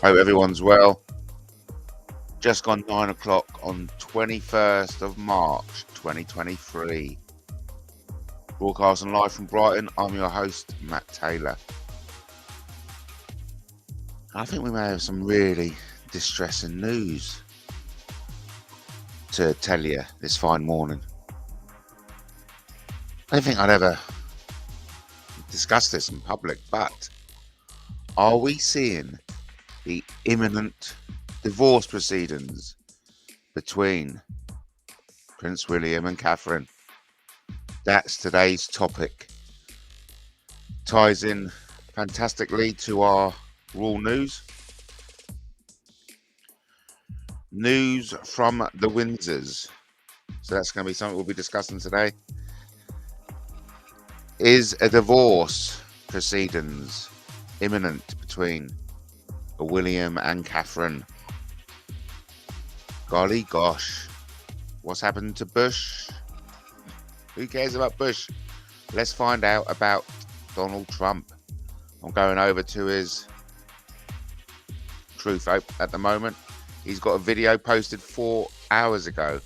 Hope everyone's well. Just gone 9 o'clock on 21st of March 2023. Broadcasting live from Brighton, I'm your host, Matt Taylor. I think we may have some really distressing news to tell you this fine morning. I don't think I'd ever discuss this in public, but are we seeing the imminent divorce proceedings between Prince William and Catherine? That's today's topic. Ties in fantastically to our raw news. News from the Windsors. So that's going to be something we'll be discussing today. Is a divorce proceedings imminent between William and Catherine? Golly gosh, what's happened to Bush? Who cares about Bush? Let's find out about Donald Trump. I'm going over to his Truth at the moment. He's got a video posted 4 hours ago.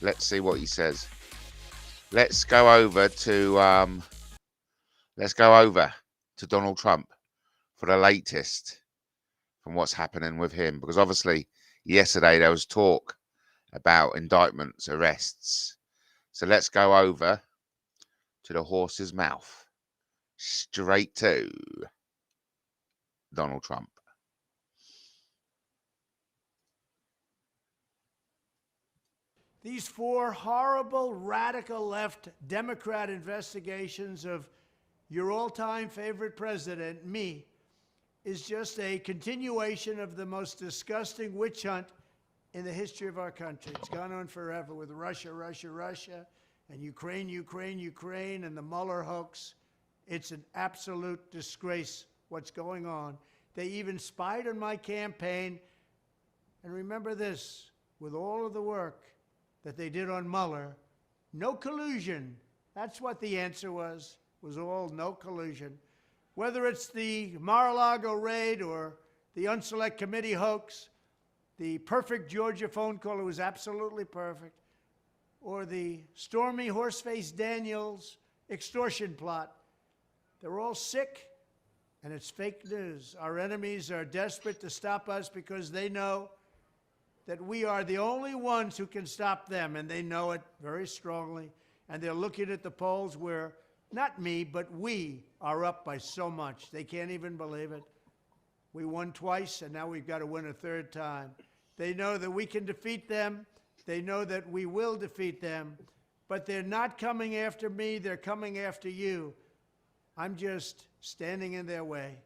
Let's see what he says. Let's go over to Donald Trump for the latest from what's happening with him, because obviously yesterday there was talk about indictments, arrests. So let's go over to the horse's mouth, straight to Donald Trump. These 4 horrible, radical left Democrat investigations of your all-time favorite president, me, is just a continuation of the most disgusting witch hunt in the history of our country. It's gone on forever with Russia, Russia, Russia, and Ukraine, Ukraine, Ukraine, and the Mueller hoax. It's an absolute disgrace what's going on. They even spied on my campaign. And remember this, with all of the work that they did on Mueller, no collusion. That's what the answer was all no collusion. Whether it's the Mar-a-Lago raid or the Unselect Committee hoax, the perfect Georgia phone call, it was absolutely perfect, or the Stormy Horseface Daniels extortion plot, they're all sick, and it's fake news. Our enemies are desperate to stop us because they know that we are the only ones who can stop them, and they know it very strongly, and they're looking at the polls where not me, but we are up by so much. They can't even believe it. We won twice, and now we've got to win a third time. They know that we can defeat them. They know that we will defeat them. But they're not coming after me. They're coming after you. I'm just standing in their way,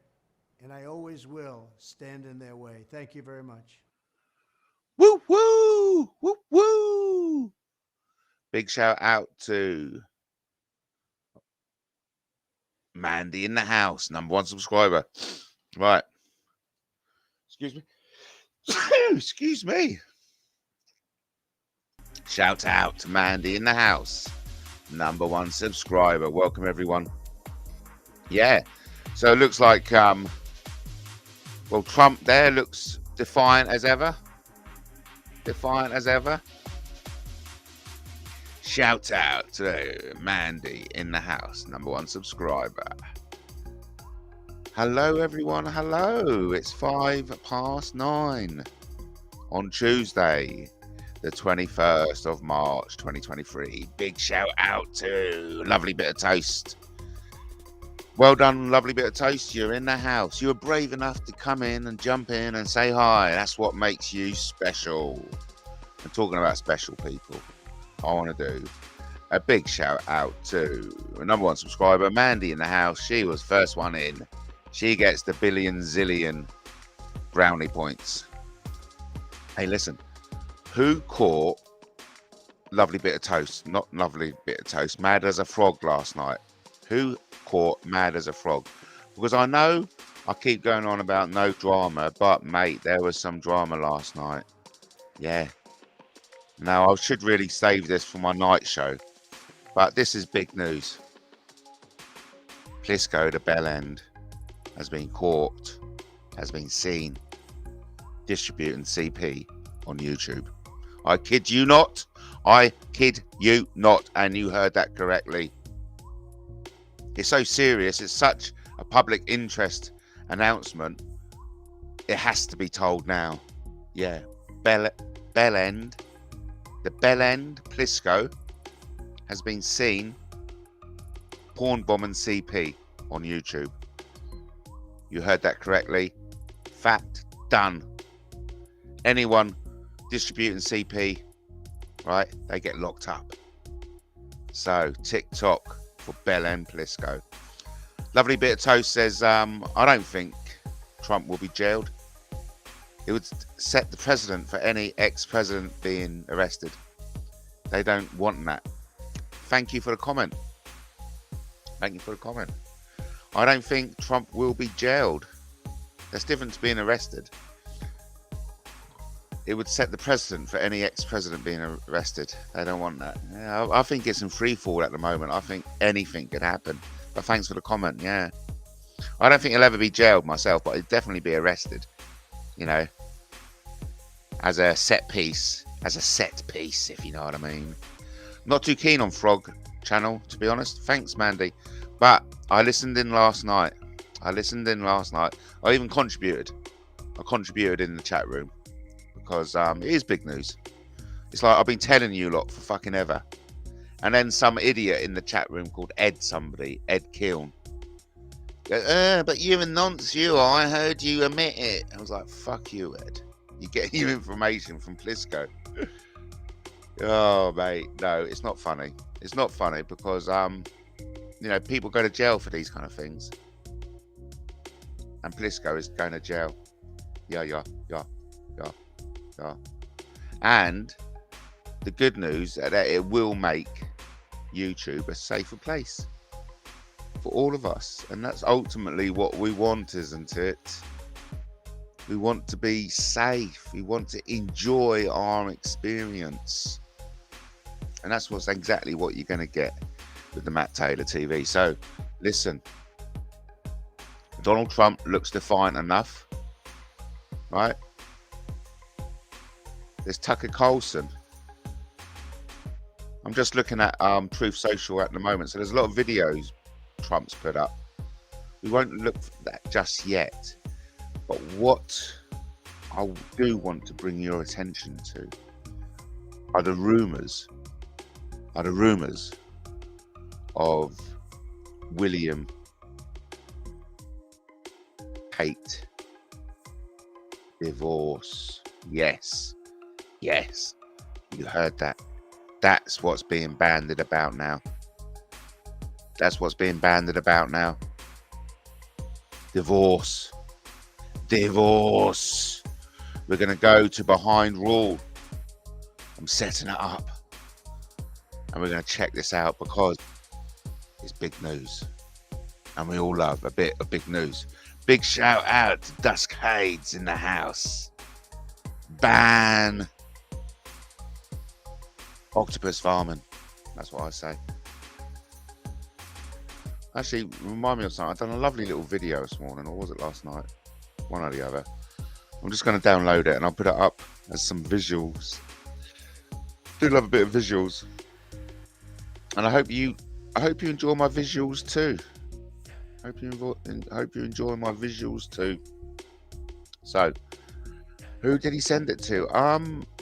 and I always will stand in their way. Thank you very much. Woo, woo, woo, woo. Big shout out to Mandy in the house, #1 subscriber. Right. Excuse me. Excuse me. Shout out to Mandy in the house, #1 subscriber. Welcome everyone. Yeah. So it looks like well, Trump there looks defiant as ever. Defiant as ever. Shout out to Mandy in the house, #1 subscriber. Hello everyone, hello. It's 9:05 on Tuesday, the 21st of March 2023. Big shout out to Lovely Bit of Toast. Well done, Lovely Bit of Toast. You're in the house. You were brave enough to come in and jump in and say hi. That's what makes you special. I'm talking about special people. I want to do a big shout out to #1 subscriber, Mandy in the house. She was first one in. She gets the billion zillion brownie points. Hey, listen, who caught Lovely Bit of Toast? Not Lovely Bit of Toast, Mad as a Frog last night. Who caught Mad as a Frog? Because I know I keep going on about no drama, but mate, there was some drama last night. Yeah. Now, I should really save this for my night show, but this is big news. Plisco, the bell end, has been caught, has been seen distributing CP on YouTube. I kid you not. I kid you not. And you heard that correctly. It's so serious. It's such a public interest announcement. It has to be told now. Yeah. The Bell End Plisco has been seen porn bombing CP on YouTube. You heard that correctly. Fact, done. Anyone distributing CP, right, they get locked up. So TikTok for Bell End Plisco. Lovely bit of toast says, I don't think Trump will be jailed. It would set the precedent for any ex-president being arrested. They don't want that. Thank you for the comment. Thank you for the comment. I don't think Trump will be jailed. That's different to being arrested. It would set the precedent for any ex-president being arrested. They don't want that. Yeah, I think it's in free fall at the moment. I think anything could happen. But thanks for the comment. Yeah, I don't think he'll ever be jailed myself, but he'll definitely be arrested. You know, as a set piece, if you know what I mean. Not too keen on Frog channel, to be honest. Thanks, Mandy. But I listened in last night. I even contributed. I contributed in the chat room because it is big news. It's like I've been telling you lot for fucking ever. And then some idiot in the chat room called Ed Kiln. But you're a nonce, you. I heard you admit it. I was like, fuck you, Ed. You get your information from Plisco. Oh, mate. No, it's not funny. It's not funny because, you know, people go to jail for these kind of things. And Plisco is going to jail. Yeah. And the good news that it will make YouTube a safer place for all of us. And that's ultimately what we want, isn't it? We want to be safe. We want to enjoy our experience. And that's exactly what you're going to get with the Matt Taylor TV. So, listen. Donald Trump looks defiant enough, right? There's Tucker Carlson. I'm just looking at Truth Social at the moment. So there's a lot of videos Trump's put up. We won't look for that just yet. But what I do want to bring your attention to are the rumors of William Kate divorce. Yes, you heard that. That's what's being bandied about now. Divorce. We're going to go to behind rule. I'm setting it up. And we're going to check this out because it's big news. And we all love a bit of big news. Big shout out to Duskades in the house. Ban octopus farming. That's what I say. Actually, remind me of something. I've done a lovely little video this morning, or was it last night? One or the other. I'm just going to download it and I'll put it up as some visuals. Do love a bit of visuals. And I hope you enjoy my visuals too. Hope you enjoy my visuals too. So, who did he send it to?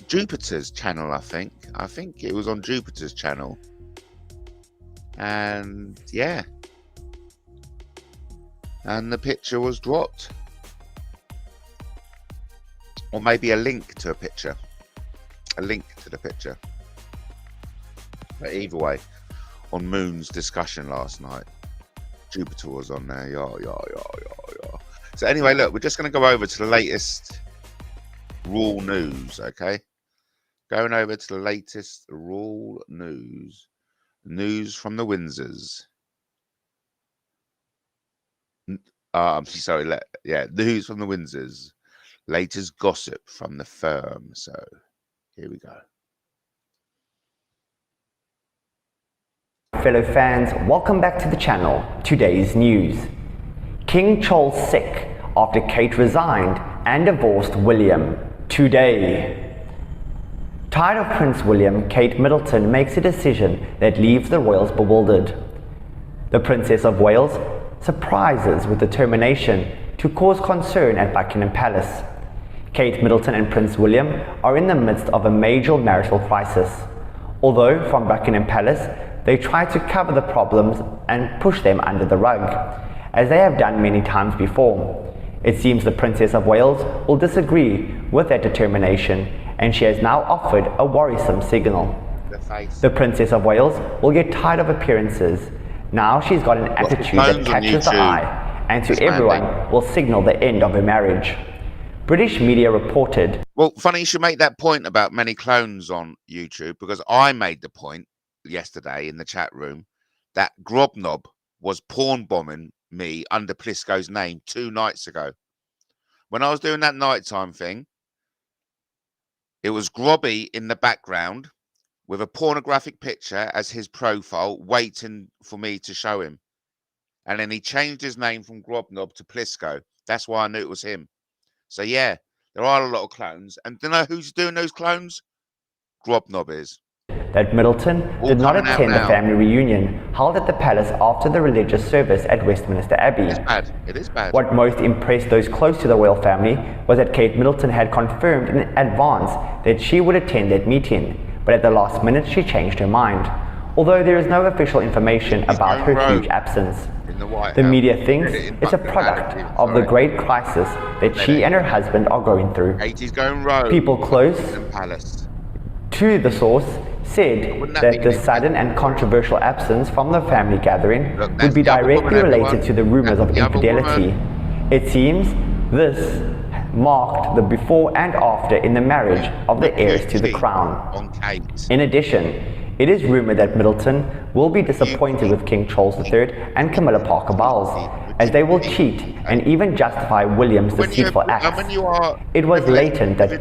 Jupiter's channel, I think. I think it was on Jupiter's channel. And yeah. And the picture was dropped. Or maybe a link to a picture. A link to the picture. But either way, on Moon's discussion last night, Jupiter was on there. Yeah. So anyway, look, we're just going to go over to the latest Raw news, okay? Going over to the latest Raw news. News from the Windsors. News from the Windsors. Latest gossip from the firm. So, here we go. Fellow fans, welcome back to the channel. Today's news. King Charles sick after Kate resigned and divorced William today. Tired of Prince William, Kate Middleton makes a decision that leaves the royals bewildered. The Princess of Wales surprises with determination to cause concern at Buckingham Palace. Kate Middleton and Prince William are in the midst of a major marital crisis. Although from Buckingham Palace, they try to cover the problems and push them under the rug, as they have done many times before. It seems the Princess of Wales will disagree with that determination, and she has now offered a worrisome signal. The Princess of Wales will get tired of appearances. Now she's got an attitude that catches the eye, and to everyone will signal the end of her marriage. British media reported. Well, funny you should make that point about many clones on YouTube, because I made the point yesterday in the chat room that Grobnob was porn bombing me under Plisco's name 2 nights ago. When I was doing that nighttime thing, it was Grobby in the background with a pornographic picture as his profile, waiting for me to show him. And then he changed his name from Grobnob to Plisco. That's why I knew it was him. So yeah, there are a lot of clones. And do you know who's doing those clones? Grobnob is. That Middleton did not attend the family reunion held at the palace after the religious service at Westminster Abbey. It's bad. It is bad. What most impressed those close to the royal family was that Kate Middleton had confirmed in advance that she would attend that meeting, but at the last minute she changed her mind, although there is no official information about her huge absence. The media thinks it's a product of the great crisis that she and her husband are going through. People close to the source said that the sudden and controversial absence from the family gathering would be directly related to the rumors of infidelity. It seems this marked the before and after in the marriage of the heirs to the crown. In addition, it is rumored that Middleton will be disappointed with King Charles III and Camilla Parker Bowles, as they will cheat and even justify William's deceitful acts. It was latent that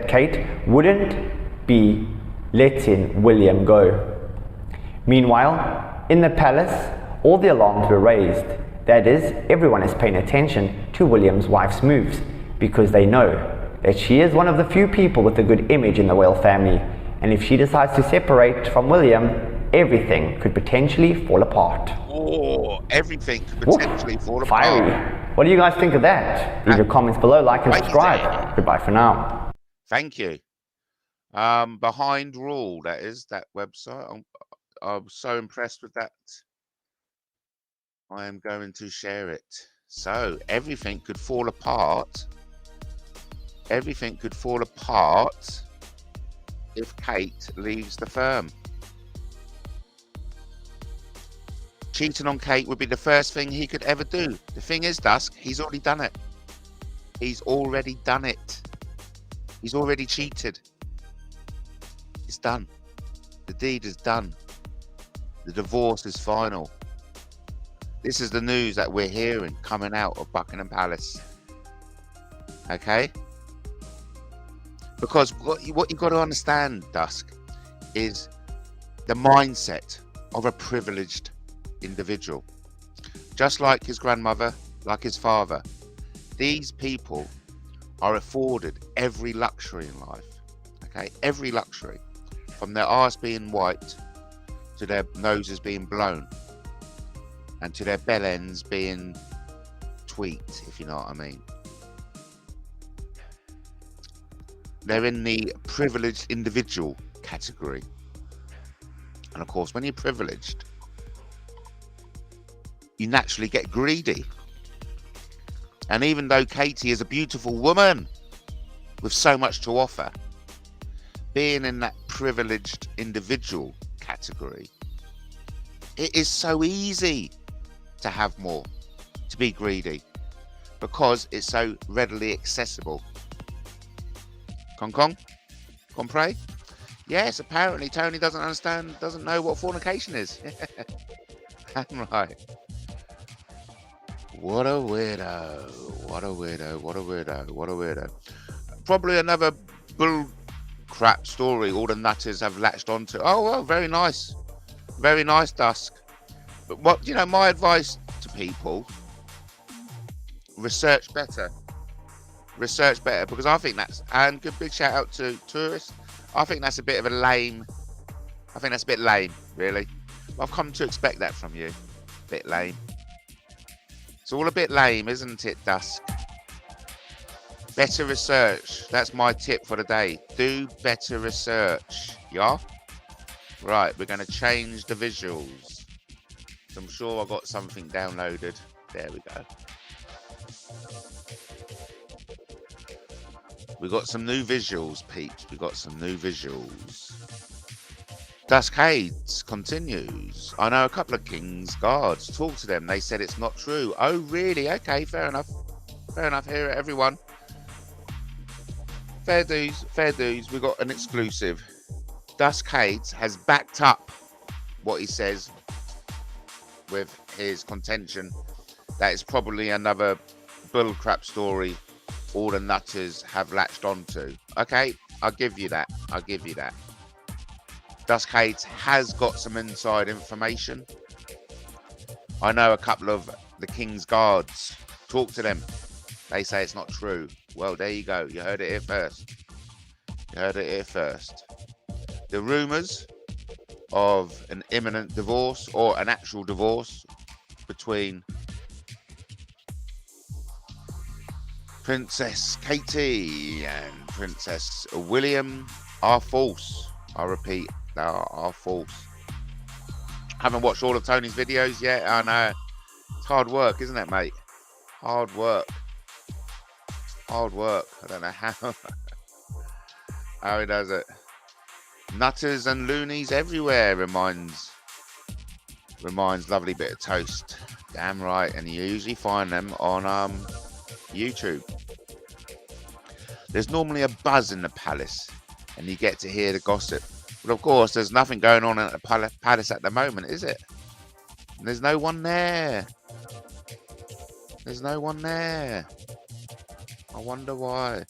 Kate wouldn't be letting William go. Meanwhile, in the palace, all the alarms were raised. That is, everyone is paying attention to William's wife's moves, because they know that she is one of the few people with a good image in the royal family, and if she decides to separate from William, everything could potentially fall apart. Oh, everything could potentially fall apart. Fiery. What do you guys think of that? Leave your comments below, like and subscribe. Goodbye for now. Thank you. Behind Rule, that is, that website. I'm so impressed with that. I am going to share it. So, everything could fall apart. Everything could fall apart if Kate leaves the firm. Cheating on Kate would be the first thing he could ever do. The thing is, Dusk, he's already done it. He's already done it. He's already cheated. It's done. The deed is done. The divorce is final. This is the news that we're hearing coming out of Buckingham Palace. Okay? Because what you've got to understand, Dusk, is the mindset of a privileged individual. Just like his grandmother, like his father. These people are afforded every luxury in life. Okay? Every luxury. From their arse being wiped, to their noses being blown, and to their bell ends being tweaked, if you know what I mean. They're in the privileged individual category. And of course, when you're privileged, you naturally get greedy. And even though Katie is a beautiful woman with so much to offer, being in that privileged individual category, it is so easy to have more, to be greedy, because it's so readily accessible. Kong? Compre? Yes, apparently Tony doesn't know what fornication is. Right. What a weirdo. What a weirdo. What a weirdo. What a weirdo. Probably another bull crap story all the nutters have latched onto. Oh, well, very nice. Very nice, Dusk. But what, my advice to people, research better. research better, because I think that's, and good big shout out to Tues. I think that's a bit of a lame. I think that's a bit lame, really. I've come to expect that from you. Bit lame. It's all a bit lame, isn't it, Dusk? Better research. That's my tip for the day. Do better research. Yeah? Right, we're going to change the visuals. I'm sure I got something downloaded. There we go. We got some new visuals, peeps. We got some new visuals. Duskades continues. I know a couple of King's Guards. Talk to them. They said it's not true. Oh, really? Okay, fair enough. Fair enough. Hear it, everyone. Fair dues. Fair dues. We got an exclusive. Duskades has backed up what he says with his contention that it's probably another bullcrap story all the nutters have latched onto. Okay, I'll give you that. I'll give you that. Duskades has got some inside information. I know a couple of the King's Guards. Talk to them. They say it's not true. Well, there you go. You heard it here first. You heard it here first. The rumours of an imminent divorce, or an actual divorce, between Princess Katie and Princess William are false. I repeat, they are false. Haven't watched all of Tony's videos yet. I know. It's hard work, isn't it, mate? Hard work. Hard work. I don't know how he does it. Nutters and loonies everywhere, reminds lovely bit of toast. Damn right. And you usually find them on YouTube. There's normally a buzz in the palace and you get to hear the gossip. But of course, there's nothing going on at the palace at the moment, is it? There's no one there. There's no one there. I wonder why.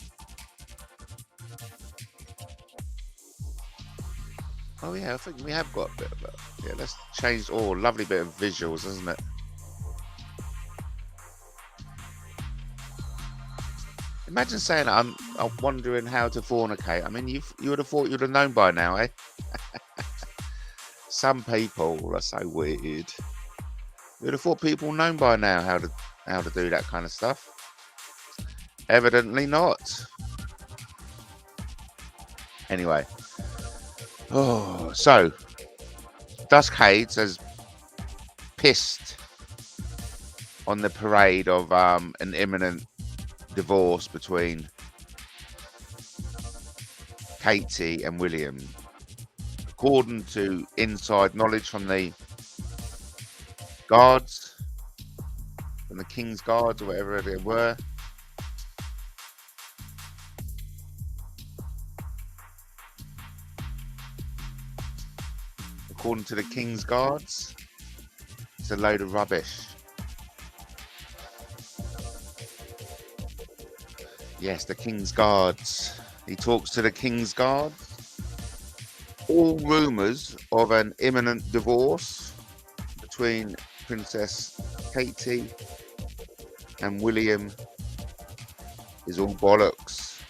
Oh yeah, I think we have got a bit of it. Yeah, let's change. Oh, lovely bit of visuals, isn't it? Imagine saying I'm wondering how to fornicate. I mean, you would have thought you'd have known by now, eh? Some people are so weird. You would have thought people known by now how to do that kind of stuff. Evidently not. Anyway. Oh, so Duskades has pissed on the parade of an imminent divorce between Katie and William. According to inside knowledge from the guards, from the King's Guards or whatever they were, according to the King's Guards, it's a load of rubbish. Yes, the King's Guards. He talks to the King's Guards. All rumours of an imminent divorce between Princess Katie and William is all bollocks.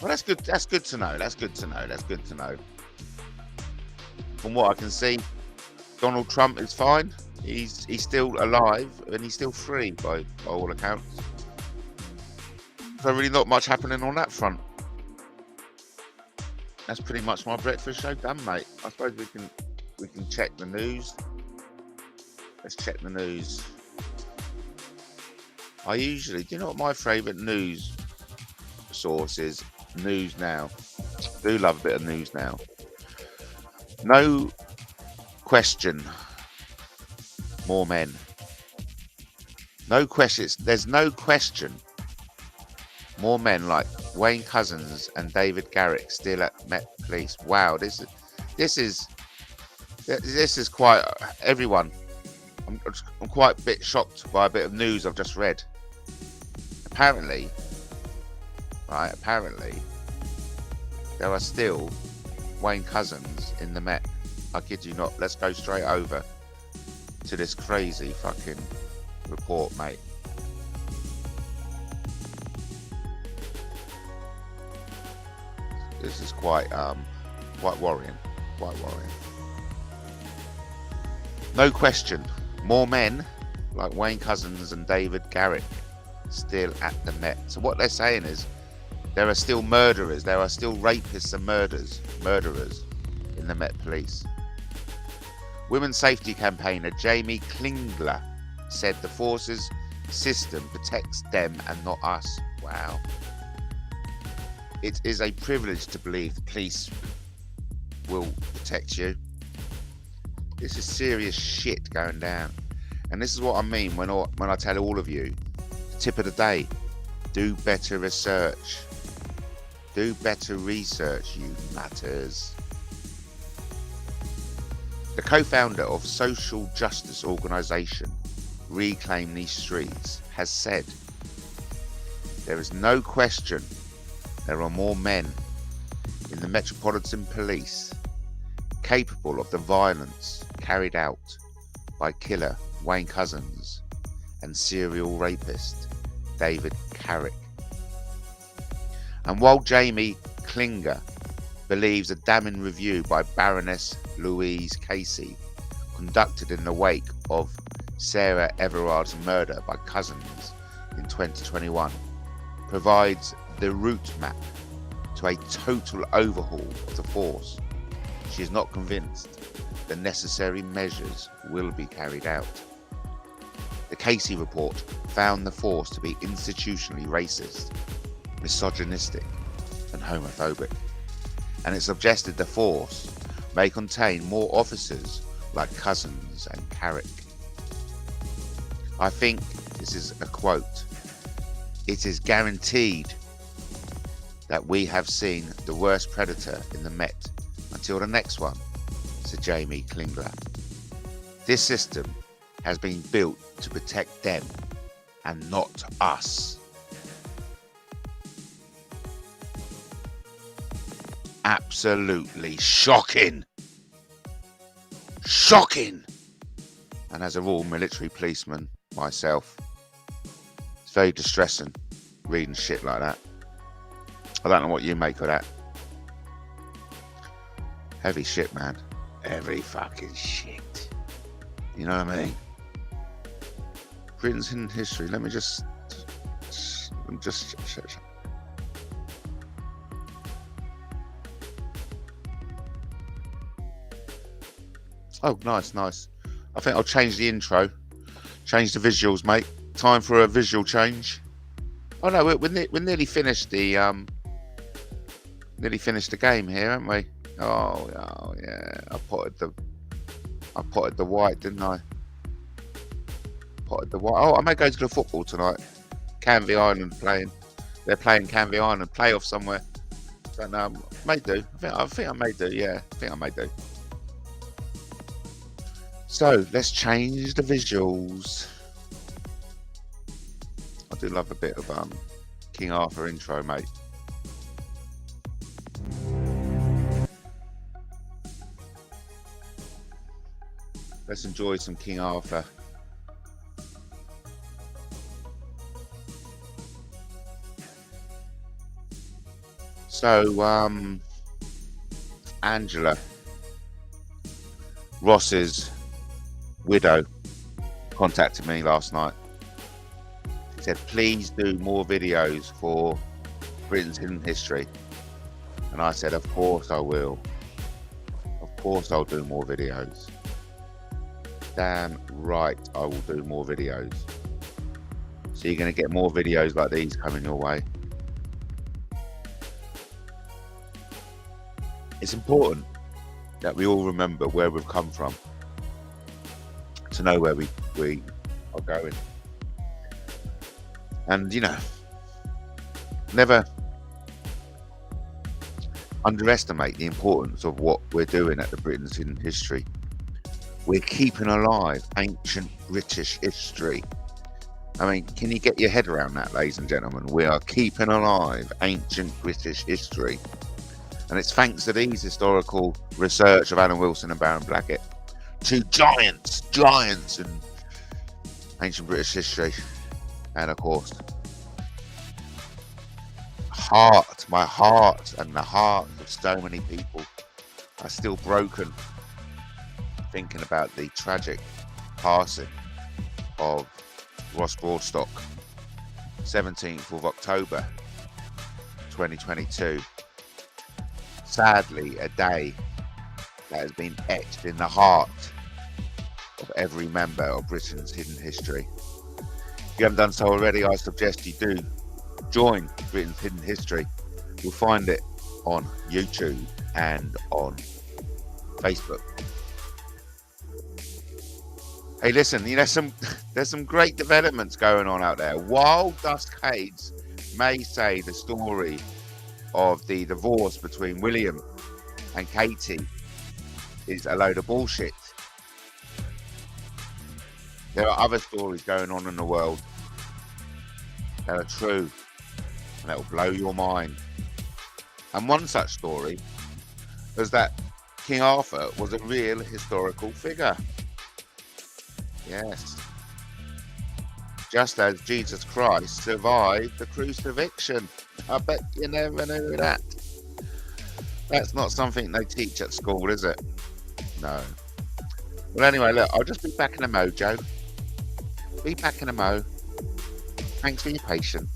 Well, that's good. That's good to know. That's good to know. That's good to know. From what I can see, Donald Trump is fine. He's still alive and he's still free by all accounts. So really not much happening on that front. That's pretty much my breakfast show done, mate. I suppose we can check the news. Let's check the news. Do you know what my favourite news source is? News Now. I do love a bit of News Now. No question. More men. No questions. There's no question. More men like Wayne Couzens and David Garrick still at Met Police. Wow, this is quite everyone. I'm quite a bit shocked by a bit of news I've just read. Apparently, there are still Wayne Couzens in the Met. I kid you not. Let's go straight over to this crazy fucking report, mate. This is quite worrying. Quite worrying. No question, more men like Wayne Couzens and David Garrick still at the Met. So what they're saying is there are still murderers, there are still rapists and murderers in the Met Police. Women's safety campaigner Jamie Klingler said the force's system protects them and not us. Wow. It is a privilege to believe the police will protect you. This is serious shit going down. And this is what I mean when I tell all of you, tip of the day, do better research. Do better research, you matters. The co-founder of social justice organisation Reclaim These Streets has said, there is no question there are more men in the Metropolitan Police capable of the violence carried out by killer Wayne Couzens and serial rapist David Garrick. And while Jamie Klinger believes a damning review by Baroness Louise Casey, conducted in the wake of Sarah Everard's murder by Couzens in 2021, provides the route map to a total overhaul of the force, she is not convinced the necessary measures will be carried out. The Casey report found the force to be institutionally racist, misogynistic and homophobic, and it suggested the force may contain more officers like Couzens and Garrick. I think this is a quote. It is guaranteed that we have seen the worst predator in the Met until the next one, said Jamie Klingler. This system has been built to protect them and not us. Absolutely shocking. Shocking. And as a Royal Military policeman myself, it's very distressing reading shit like that. I don't know what you make of that. Heavy shit, man. Heavy fucking shit. You know what I mean? Britain's hidden history. Let me just Oh, nice. I think I'll change the intro. Change the visuals, mate. Time for a visual change. Oh no, we're nearly finished the game here, haven't we? Oh yeah. I potted the white, didn't I? Potted the white. Oh, I may go to the football tonight. Canvey Island playing. They're playing Canvey Island playoff somewhere. Don't know. May do. I think I may do. Yeah, I think I may do. So let's change the visuals. I do love a bit of King Arthur intro, mate. Let's enjoy some King Arthur. So Angela, Ross's widow, contacted me last night. She said, please do more videos for Britain's hidden history. And I said, of course I will. Of course I'll do more videos. Damn right I will do more videos. So you're going to get more videos like these coming your way. It's important that we all remember where we've come from, to know where we are going. And, you know, never underestimate the importance of what we're doing at the Britain's Hidden History. We're keeping alive ancient British history. I mean, can you get your head around that, ladies and gentlemen? We are keeping alive ancient British history. And it's thanks to these historical research of Alan Wilson and Baron Blackett, two giants in ancient British history. And of course, heart and the hearts of so many people are still broken thinking about the tragic passing of Ross Broadstock, 17th of October 2022. Sadly, a day that has been etched in the heart of every member of Britain's hidden history. If you haven't done so already, I suggest you do join Britain's hidden history. You'll find it on YouTube and on Facebook. Hey, listen, you know, there's some great developments going on out there. While Duskades may say the story of the divorce between William and Katie is a load of bullshit, there are other stories going on in the world that are true and that will blow your mind. And one such story is that King Arthur was a real historical figure. Yes. Just as Jesus Christ survived the crucifixion. I bet you never knew that. That's not something they teach at school, is it? No. Well, anyway, look, I'll just be back in a mojo. Be back in a mo. Thanks for your patience.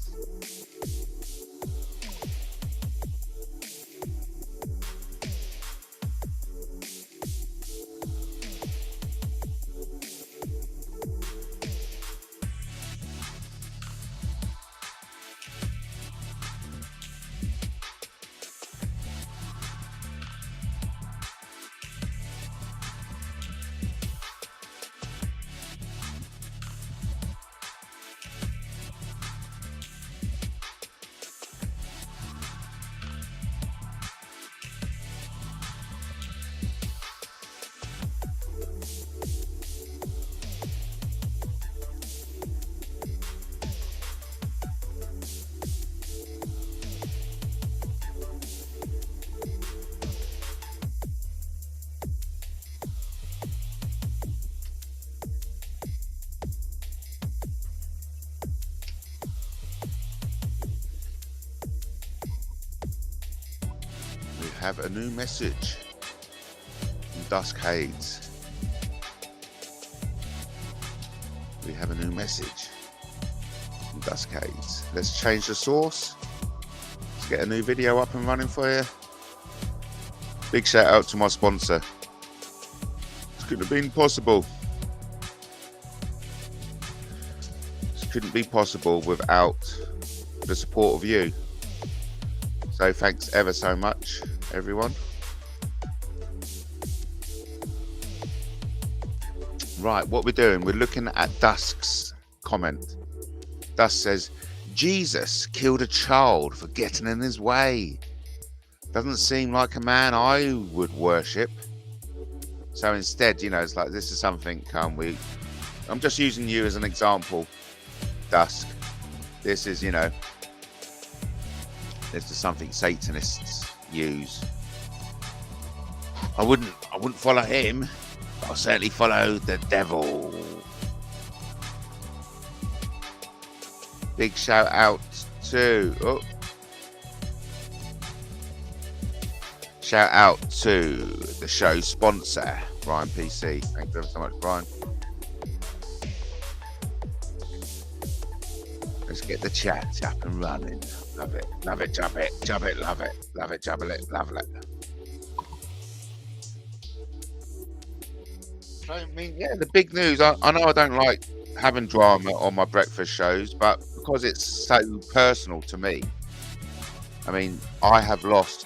Have a new message from Duskades. We have a new message from Duskades. Let's change the source. Let's get a new video up and running for you. Big shout out to my sponsor. This couldn't have been possible. This couldn't be possible without the support of you. So thanks ever so much, everyone. Right, what we're doing, we're looking at Dusk's comment. Dusk says, Jesus killed a child for getting in his way. Doesn't seem like a man I would worship. So instead, you know, it's like, this is something, I'm just using you as an example, Dusk. This is, you know, this is something Satanists use. I wouldn't follow him, but I'll certainly follow the devil. Big shout out to shout out to the show sponsor, Brian PC. Thanks ever so much, Brian. Let's get the chat up and running. Love it, jump it, love it, jumble it, love it. I mean, yeah, the big news. I know I don't like having drama on my breakfast shows, but because it's so personal to me, I mean, I have lost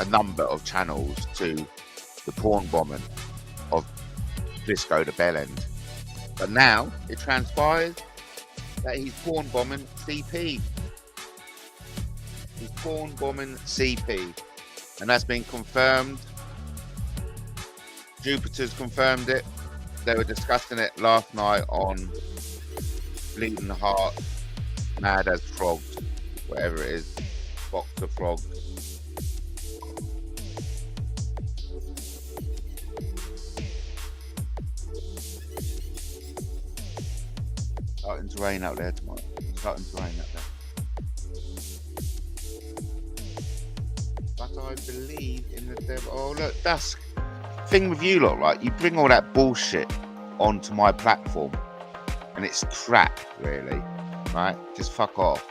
a number of channels to the porn bombing of Disco to Bellend. But now it transpires that he's porn bombing CP. He's porn bombing CP, and that's been confirmed. Jupiter's confirmed it. They were discussing it last night on Bleeding Heart, Mad as Frogs, whatever it is, Box of Frogs. Starting to rain out there tomorrow. Starting to rain out there. I believe in the devil. Oh, look, that's thing with you lot, right? You bring all that bullshit onto my platform, and it's crap, really, right? Just fuck off.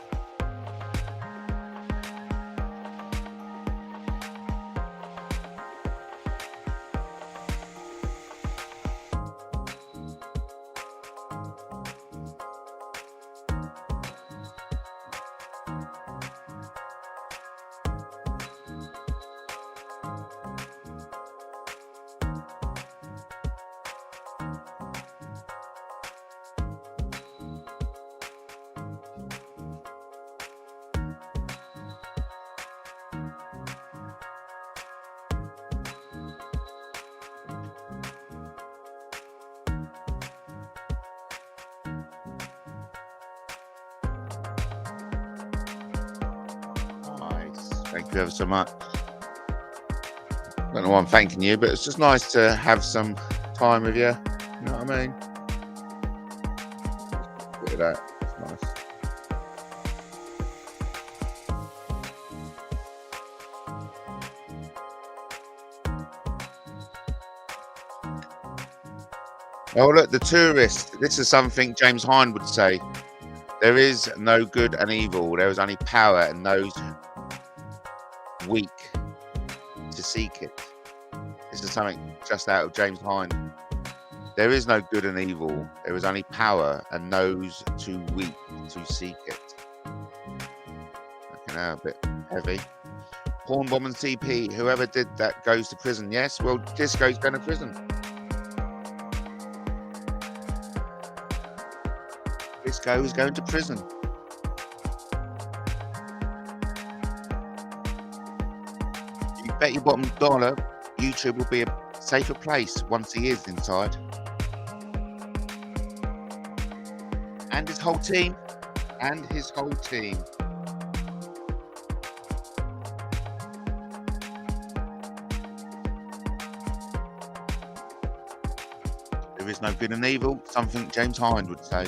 Thank you ever so much. I don't know why I'm thanking you, but it's just nice to have some time with you. You know what I mean? Look at that. It's nice. Oh, look, the tourist. This is something James Hind would say. There is no good and evil. There is only power and those weak to seek it. This is something just out of James Hind. There is no good and evil. There is only power and those too weak to seek it. Okay, now a bit heavy. Porn bomb and CP. Whoever did that goes to prison. Yes, well, Disco's going to prison. Disco is going to prison. You bet your bottom dollar YouTube will be a safer place once he is inside. And his whole team. And his whole team. There is no good and evil, something James Hind would say.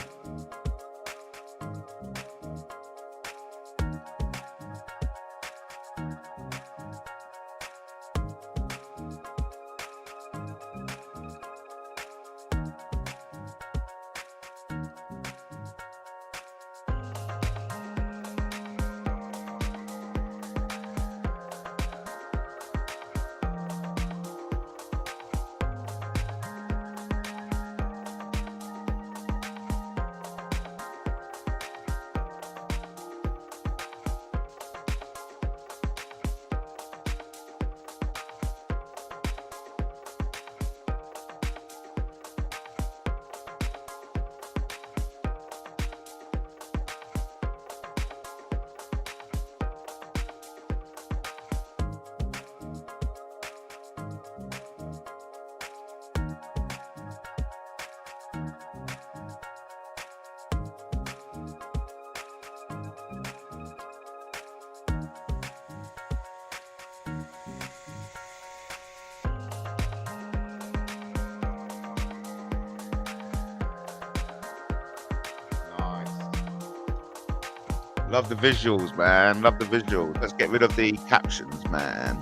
Love the visuals, man. Love the visuals. Let's get rid of the captions, man.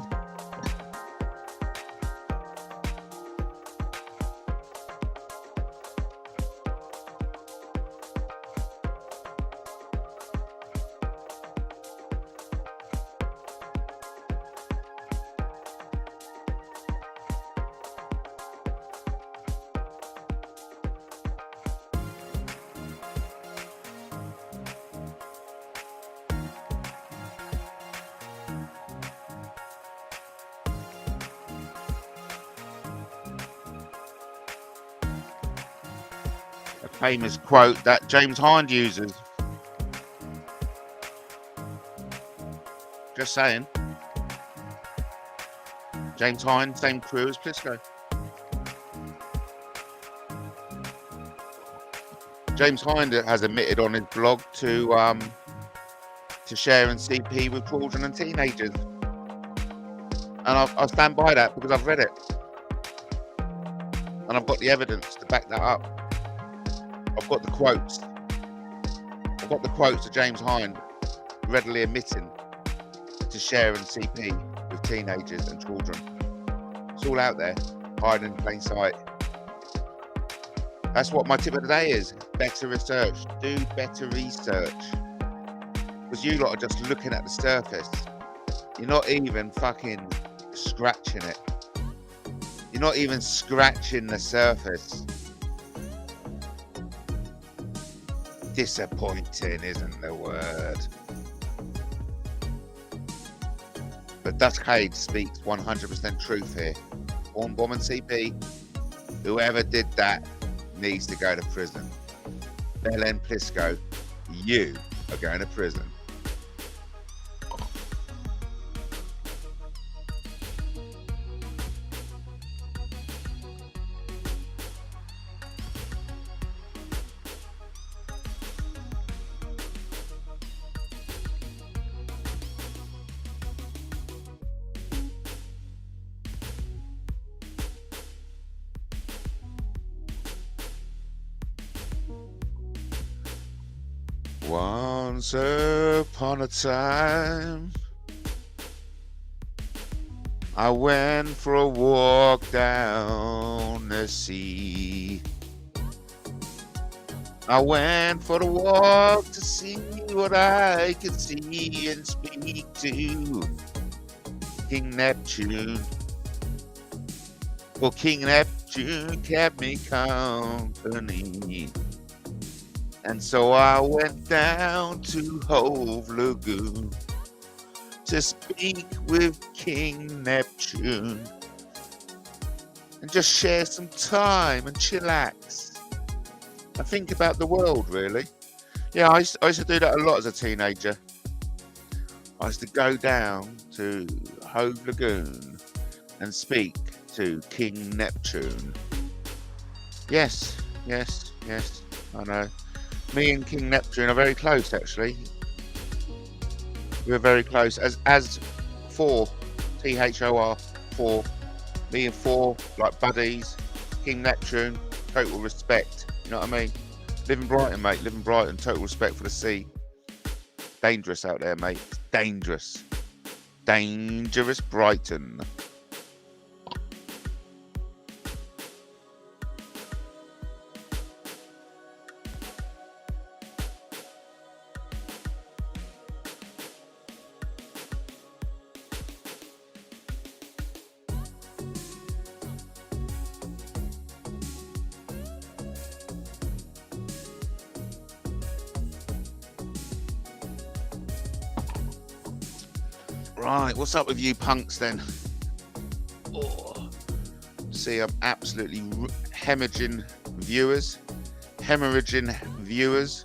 Famous quote that James Hind uses. Just saying. James Hind, same crew as Plisco. James Hind has admitted on his blog to sharing CP with children and teenagers, and I stand by that because I've read it and I've got the evidence to back that up. I've got the quotes. I've got the quotes of James Hind readily admitting to sharing CP with teenagers and children. It's all out there, hiding in plain sight. That's what my tip of the day is. Better research. Do better research. Because you lot are just looking at the surface. You're not even fucking scratching it. You're not even scratching the surface. Disappointing isn't the word. But Duskade speaks 100% truth here. Born Bomb and CP, whoever did that needs to go to prison. Belen Plisco, you are going to prison. Once upon a time, I went for a walk down the sea. I went for a walk to see what I could see and speak to King Neptune. For King Neptune kept me company. And so I went down to Hove Lagoon to speak with King Neptune and just share some time and chillax and think about the world, really. Yeah, I used to do that a lot as a teenager. I used to go down to Hove Lagoon and speak to King Neptune. Yes, I know. Me and King Neptune are very close, actually. We're very close. As four, THOR, four. Me and four, like buddies. King Neptune, total respect. You know what I mean? Live in Brighton, mate. Live in Brighton. Total respect for the sea. Dangerous out there, mate. Dangerous. Dangerous Brighton. Right, what's up with you punks then? Oh, see, I'm absolutely hemorrhaging viewers.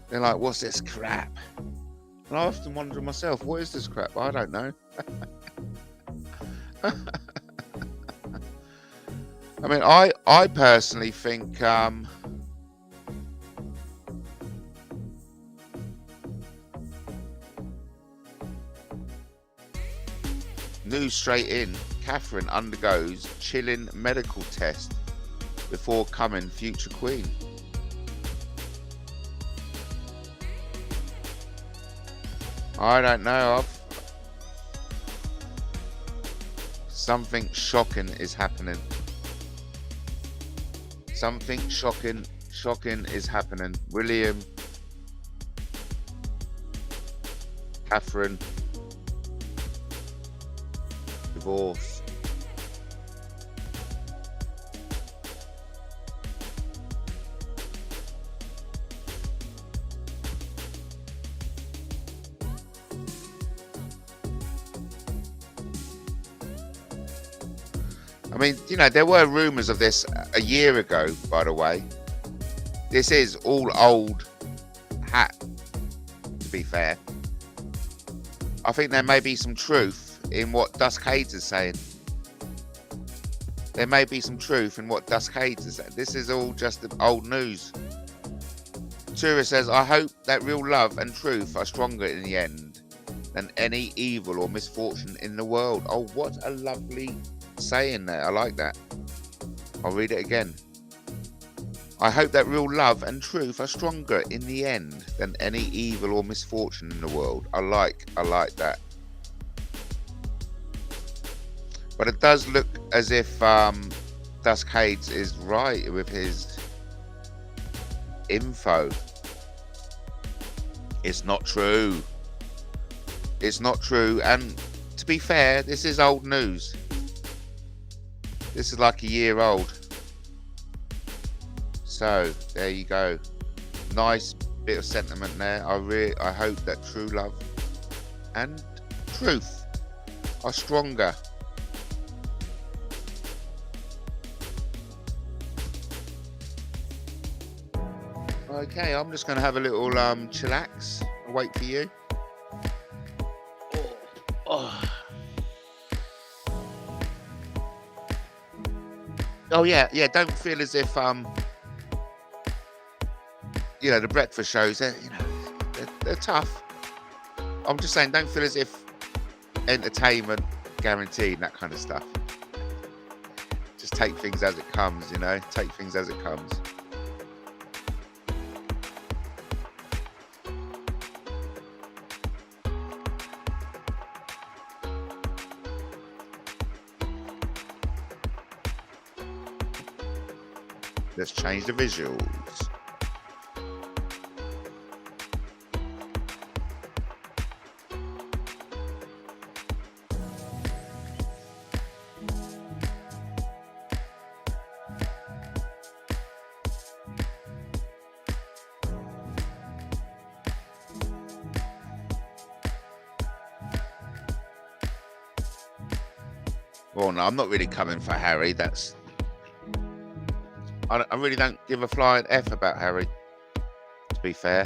They're like, what's this crap? And I often wonder myself, what is this crap? I don't know. I mean, I personally think news straight in. Catherine undergoes chilling medical test before coming future queen. I don't know. Something shocking is happening. Something shocking is happening. William, Catherine, divorce. I mean, you know, there were rumours of this a year ago, by the way. This is all old hat, to be fair. I think there may be some truth in what Duskade is saying. There may be some truth in what Duskade is saying. This is all just old news. Tues says, I hope that real love and truth are stronger in the end than any evil or misfortune in the world. Oh, what a lovely saying there. I like that. I'll read it again. I hope that real love and truth are stronger in the end than any evil or misfortune in the world. I like that. But it does look as if Duskades is right with his info. It's not true. It's not true. And to be fair, this is old news. This is like a year old. So there you go. Nice bit of sentiment there. I hope that true love and truth are stronger. Okay, I'm just going to have a little chillax and wait for you. Oh yeah, don't feel as if you know, the breakfast shows, they're tough. I'm just saying, don't feel as if entertainment guaranteed, that kind of stuff. Just take things as it comes, you know, take things as it comes. Let's change the visuals. Well, no, I'm not really coming for Harry. I really don't give a flying F about Harry, to be fair.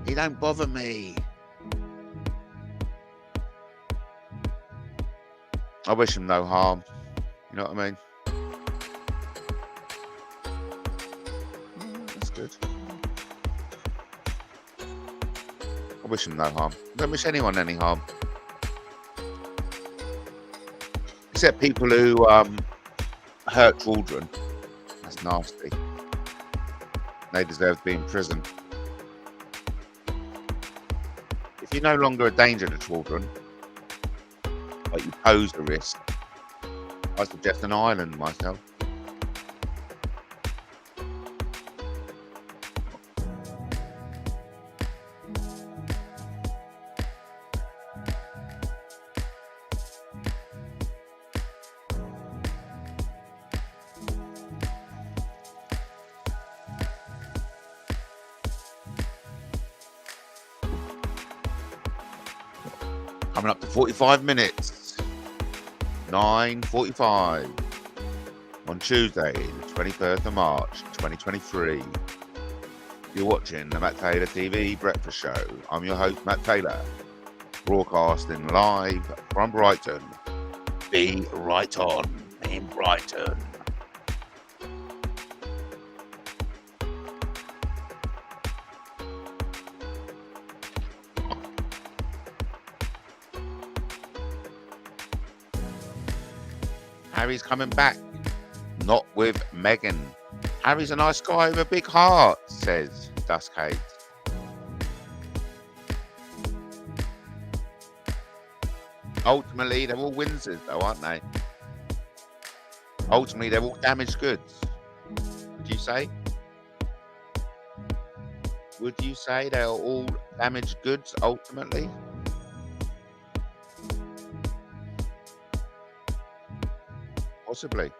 He don't bother me. I wish him no harm. You know what I mean? That's good. I wish him no harm. I don't wish anyone any harm. Except people who hurt children. That's nasty. They deserve to be in prison. If you're no longer a danger to children, like you pose a risk, I suggest an island myself. Coming up to 45 minutes. 9:45 on Tuesday, the 21st of March, 2023. You're watching the Matt Taylor TV Breakfast Show. I'm your host, Matt Taylor, broadcasting live from Brighton. Be right on in Brighton. Harry's coming back, not with Meghan. Harry's a nice guy with a big heart, says Duskades. Ultimately, they're all Windsors, though, aren't they? Ultimately, they're all damaged goods. Would you say? Would you say they're all damaged goods, ultimately? Possibly.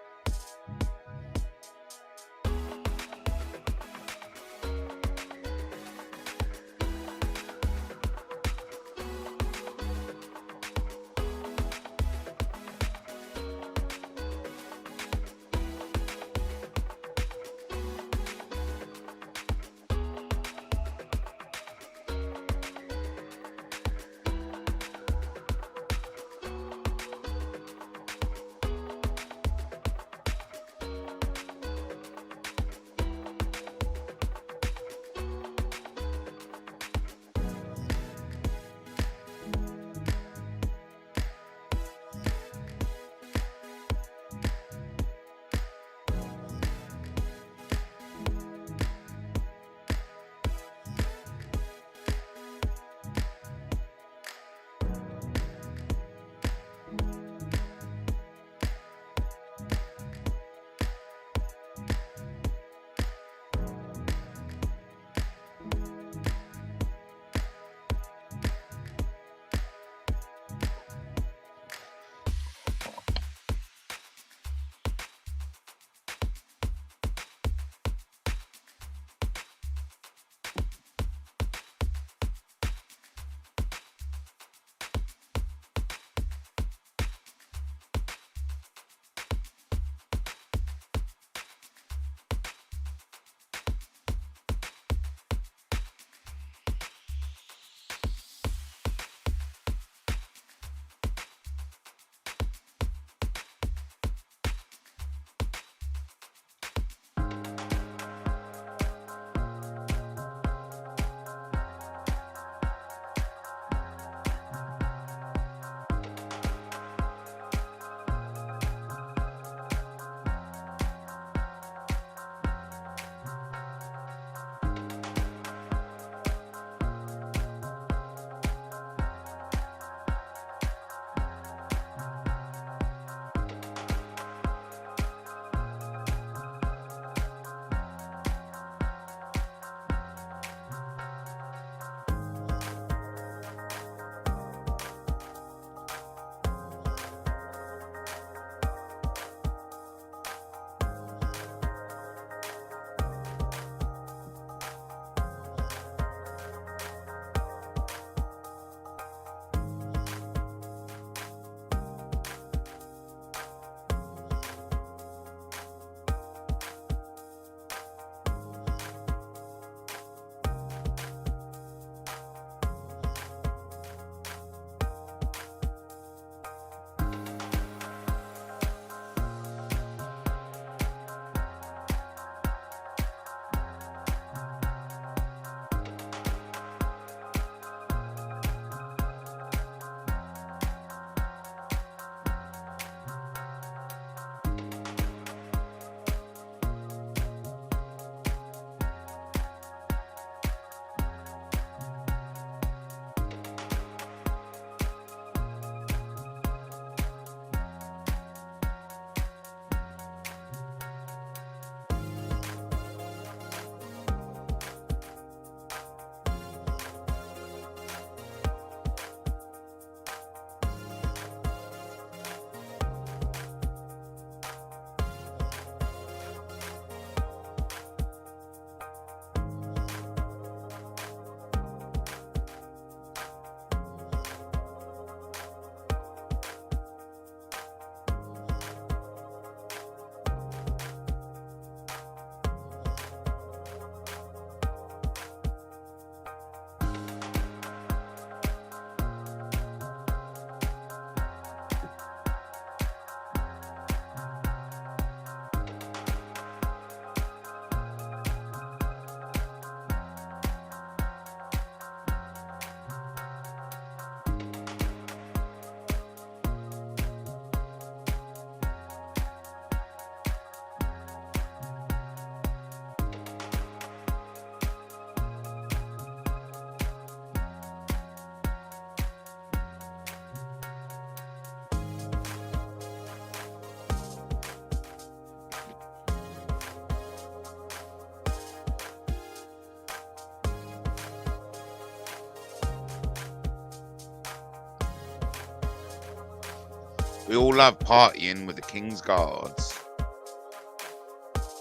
We all love partying with the King's Guards.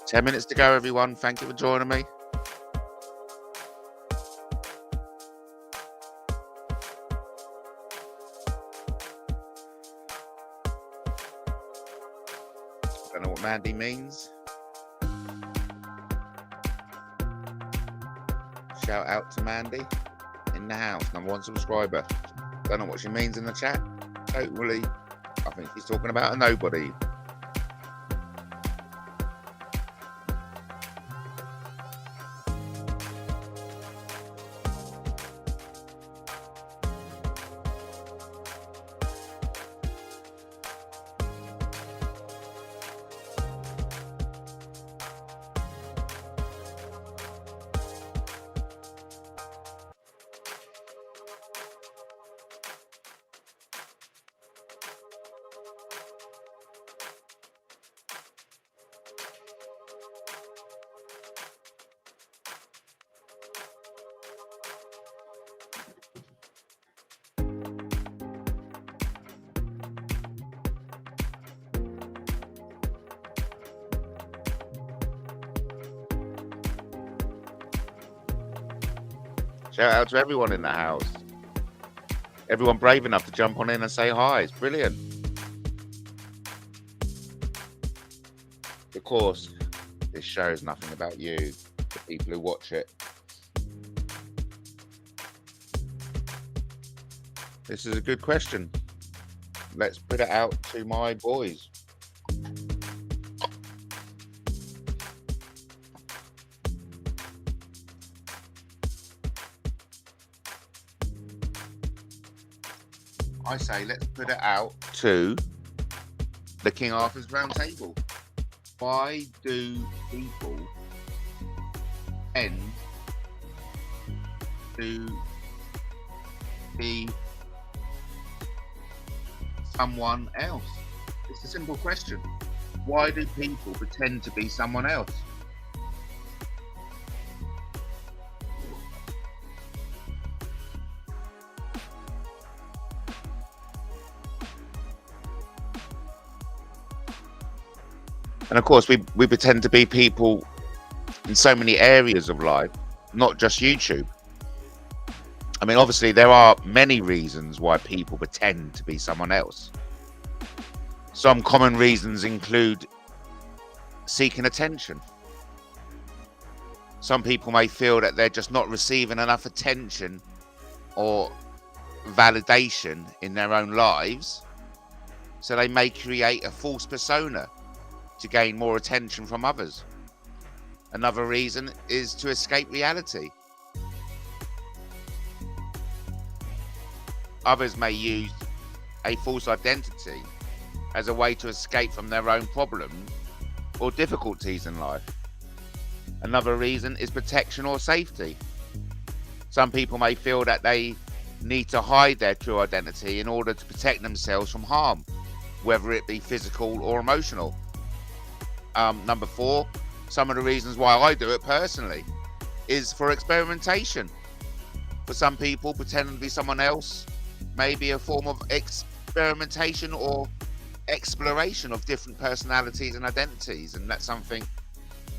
10 minutes to go, everyone. Thank you for joining me. Don't know what Mandy means. Shout out to Mandy in the house, #1 subscriber. Don't know what she means in the chat. Totally, I think she's talking about a nobody. Shout out to everyone in the house. Everyone brave enough to jump on in and say hi. It's brilliant. Of course, this show is nothing about you, the people who watch it. This is a good question. Let's put it out to my boys. I say let's put it out to the King Arthur's Round Table. Why do people tend to be someone else? It's a simple question. Why do people pretend to be someone else? And of course, we pretend to be people in so many areas of life, not just YouTube. I mean, obviously, there are many reasons why people pretend to be someone else. Some common reasons include seeking attention. Some people may feel that they're just not receiving enough attention or validation in their own lives, so they may create a false persona to gain more attention from others. Another reason is to escape reality. Others may use a false identity as a way to escape from their own problems or difficulties in life. Another reason is protection or safety. Some people may feel that they need to hide their true identity in order to protect themselves from harm, whether it be physical or emotional. Number 4, some of the reasons why I do it personally is for experimentation. For some people, pretending to be someone else may be a form of experimentation or exploration of different personalities and identities, and that's something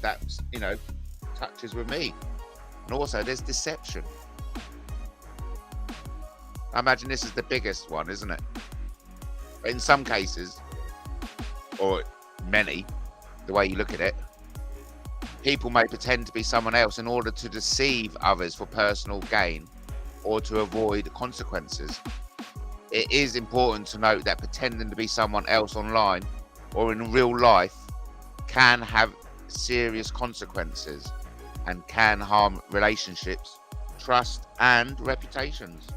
that, you know, touches with me. And also there's deception. I imagine this is the biggest one, isn't it? In some cases, or many, the way you look at it, people may pretend to be someone else in order to deceive others for personal gain or to avoid consequences. It is important to note that pretending to be someone else online or in real life can have serious consequences and can harm relationships, trust, and reputations.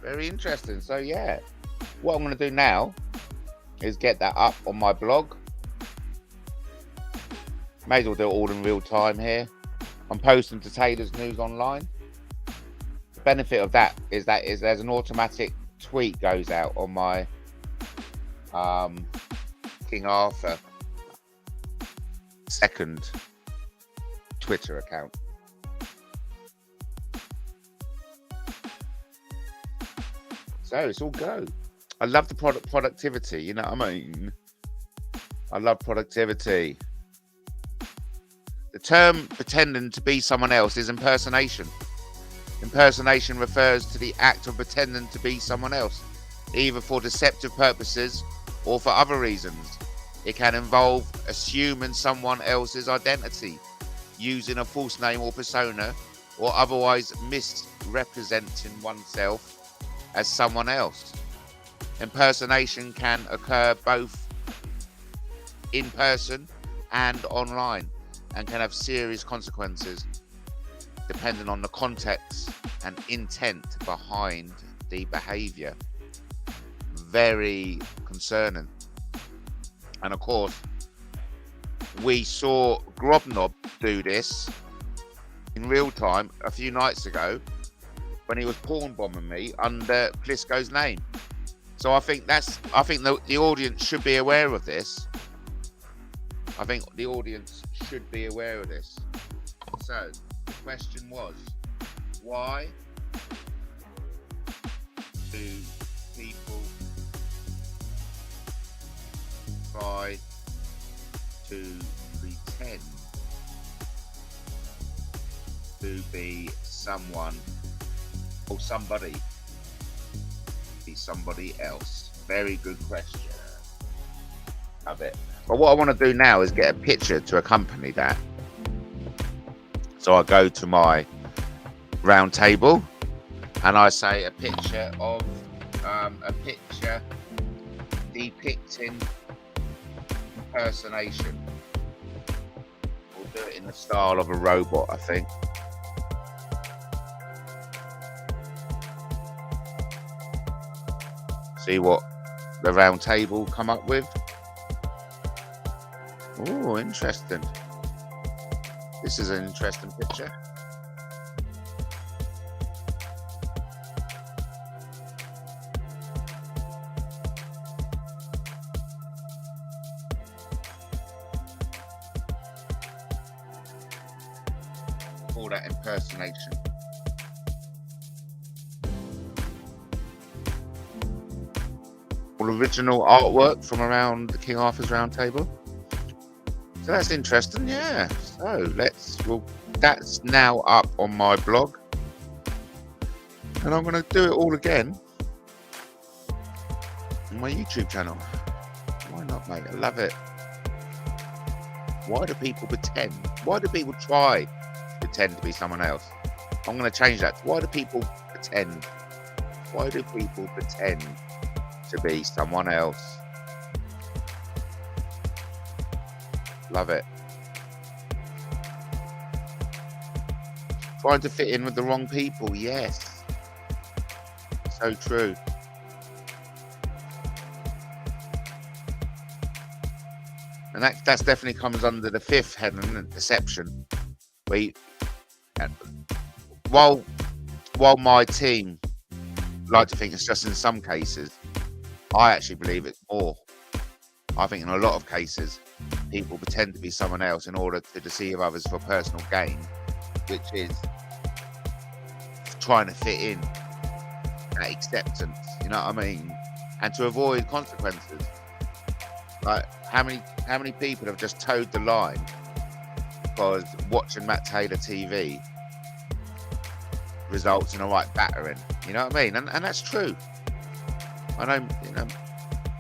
Very interesting. So yeah, what I'm going to do now is get that up on my blog. May as well do it all in real time here. I'm posting to Taylor's News online. The benefit of that is there's an automatic tweet goes out on my King Arthur second Twitter account. So it's all go. I love the productivity, you know what I mean? I love productivity. The term pretending to be someone else is impersonation. Impersonation refers to the act of pretending to be someone else, either for deceptive purposes or for other reasons. It can involve assuming someone else's identity, using a false name or persona, or otherwise misrepresenting oneself as someone else. Impersonation can occur both in person and online, and can have serious consequences depending on the context and intent behind the behavior. Very concerning. And of course, we saw Grobnob do this in real time a few nights ago when he was porn bombing me under Plisco's name. So I think the audience should be aware of this. I think the audience should be aware of this. So the question was, why do people try to pretend to be someone or somebody, be somebody else? Very good question. Love it. But what I want to do now is get a picture to accompany that. So I go to my round table and I say a picture of a picture depicting impersonation. We'll do it in the style of a robot, I think. See what the round table come up with. Oh, interesting. This is an interesting picture. Call that impersonation. All original artwork from around the King Arthur's Round Table. So that's interesting, yeah. So that's now up on my blog. And I'm going to do it all again on my YouTube channel. Why not, mate? I love it. Why do people pretend? Why do people try to pretend to be someone else? I'm going to change that. Why do people pretend? Why do people pretend to be someone else? Love it. Trying to fit in with the wrong people, yes. So true. And that definitely comes under the fifth heading, deception. While my team like to think it's just in some cases, I actually believe it's more. I think in a lot of cases, people pretend to be someone else in order to deceive others for personal gain, which is trying to fit in, that acceptance, you know what I mean? And to avoid consequences. Like, how many people have just towed the line because watching Matt Taylor TV results in a right battering, you know what I mean? And that's true. I know,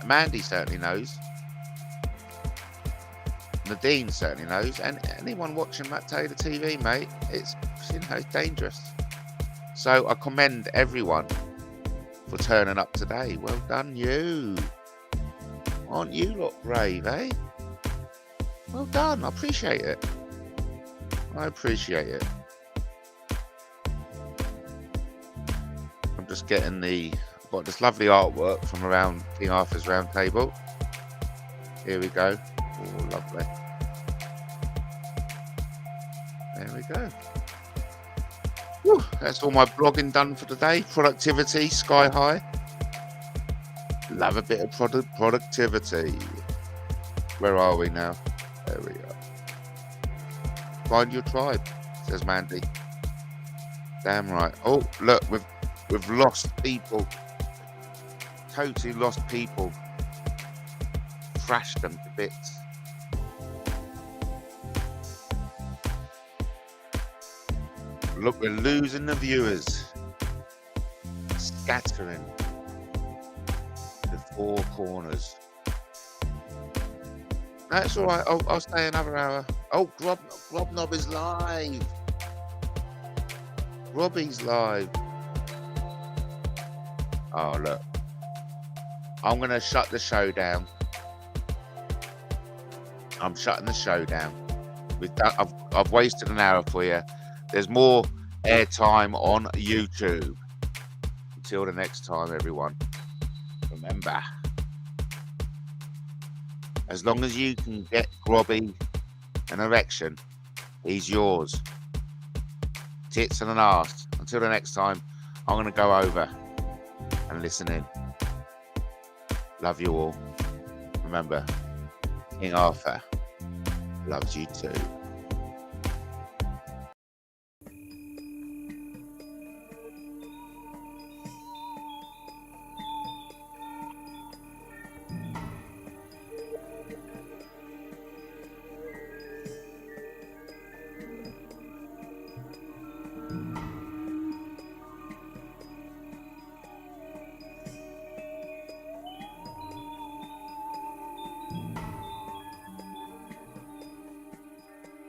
Mandy certainly knows. Nadine certainly knows, and anyone watching Matt Taylor TV, mate, it's dangerous. So I commend everyone for turning up today. Well done, you. Aren't you lot brave, eh? Well done. I appreciate it. I appreciate it. I'm just getting I've got this lovely artwork from around King Arthur's Round Table. Here we go. Oh, lovely. There we go. Whew, that's all my blogging done for today. Productivity sky high. Love a bit of productivity. Where are we now? There we are. Find your tribe, says Mandy. Damn right. Oh, look, we've lost people. Totally lost people. Thrashed them to bits. Look, we're losing the viewers. Scattering to four corners. That's all right. I'll stay another hour. Oh, Grobnob is live. Robbie's live. Oh, look. I'm going to shut the show down. I'm shutting the show down. I've wasted an hour for you. There's more airtime on YouTube. Until the next time, everyone. Remember, as long as you can get Grobby an erection, he's yours. Tits and an arse. Until the next time, I'm going to go over and listen in. Love you all. Remember, King Arthur loves you too.